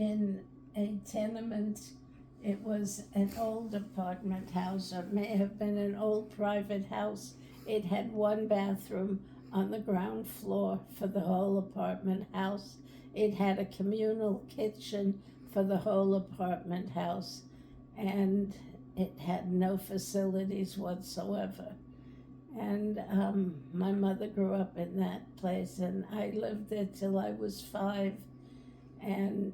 in a tenement. It was an old apartment house, or it may have been an old private house. It had one bathroom on the ground floor for the whole apartment house. It had a communal kitchen for the whole apartment house, and it had no facilities whatsoever. And my mother grew up in that place, and I lived there till I was 5, and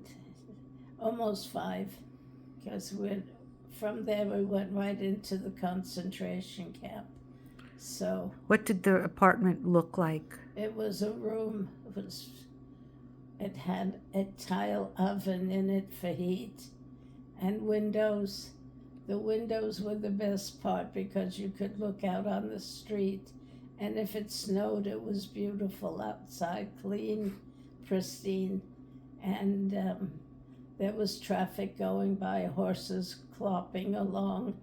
almost 5, because from there we went right into the concentration camp. So What did the apartment look like? it was a room. It had a tile oven in it for heat, and windows. The windows were the best part because you could look out on the street, and if it snowed, it was beautiful outside, clean, pristine, and there was traffic going by, horses clopping along,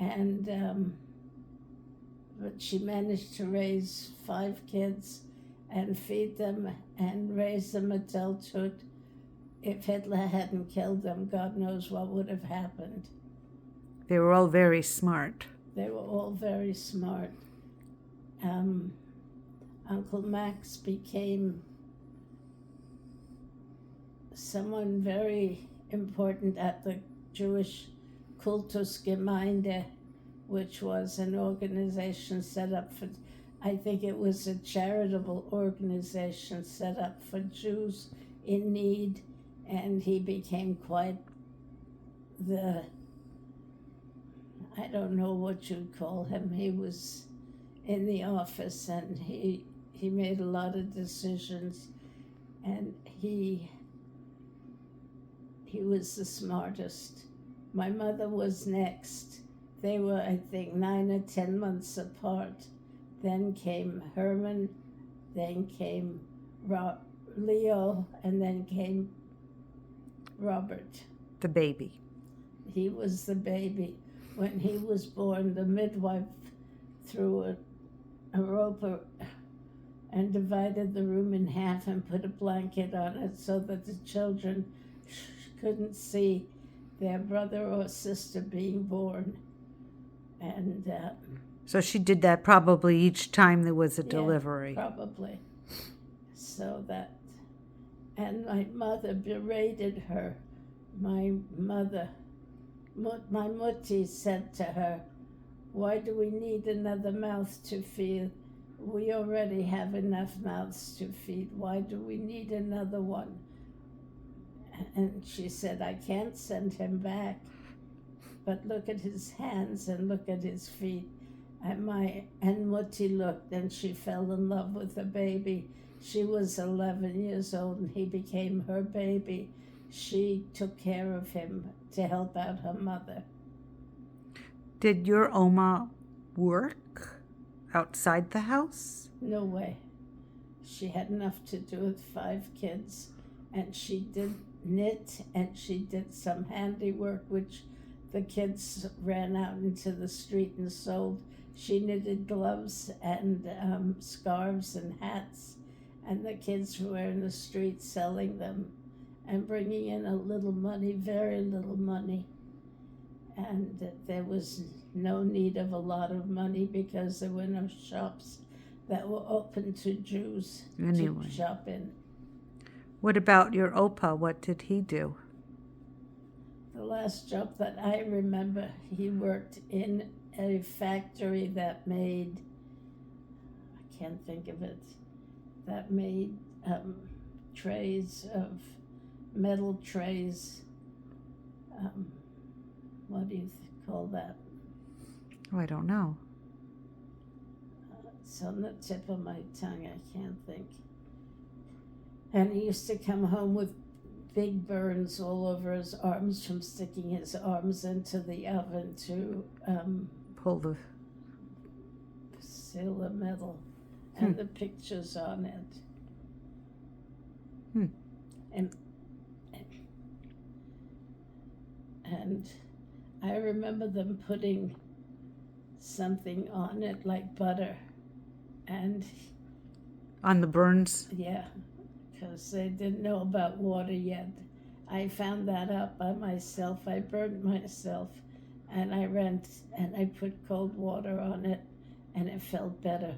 and but she managed to raise 5 kids and feed them and raise them adulthood. If Hitler hadn't killed them, God knows what would have happened. They were all very smart. They were all very smart. Uncle Max became someone very important at the Jewish Kultusgemeinde, which was an organization set up for, I think it was a charitable organization set up for Jews in need, and he became quite the, I don't know what you'd call him. He was in the office, and he made a lot of decisions, and he was the smartest. My mother was next. They were, I think, 9 or 10 months apart. Then came Herman, then came Leo, and then came Robert. The baby. He was the baby. When he was born, the midwife threw a rope and divided the room in half and put a blanket on it so that the children couldn't see their brother or sister being born. And so she did that probably each time there was a delivery. Probably. So that, and my mother berated her. My mutti said to her, "Why do we need another mouth to feed? We already have enough mouths to feed. Why do we need another one?" And she said, "I can't send him back, but look at his hands and look at his feet." And Mutti looked, and she fell in love with the baby. She was 11 years old, and he became her baby. She took care of him to help out her mother. Did your Oma work outside the house? No way. She had enough to do with 5 kids, and she did knit, and she did some handiwork, which the kids ran out into the street and sold. She knitted gloves and scarves and hats, and the kids were in the street selling them and bringing in a little money, very little money. And there was no need of a lot of money because there were no shops that were open to Jews to shop in. What about your Opa? What did he do? The last job that I remember, he worked in a factory that made, I can't think of it, that made trays of metal trays. What do you call that? Oh, I don't know. It's on the tip of my tongue. I can't think. And he used to come home with big burns all over his arms from sticking his arms into the oven to pull the seal the metal and the pictures on it. And I remember them putting something on it like butter, and on the burns. Yeah, because they didn't know about water yet, I found that out by myself. I burned myself, and I put cold water on it, and it felt better.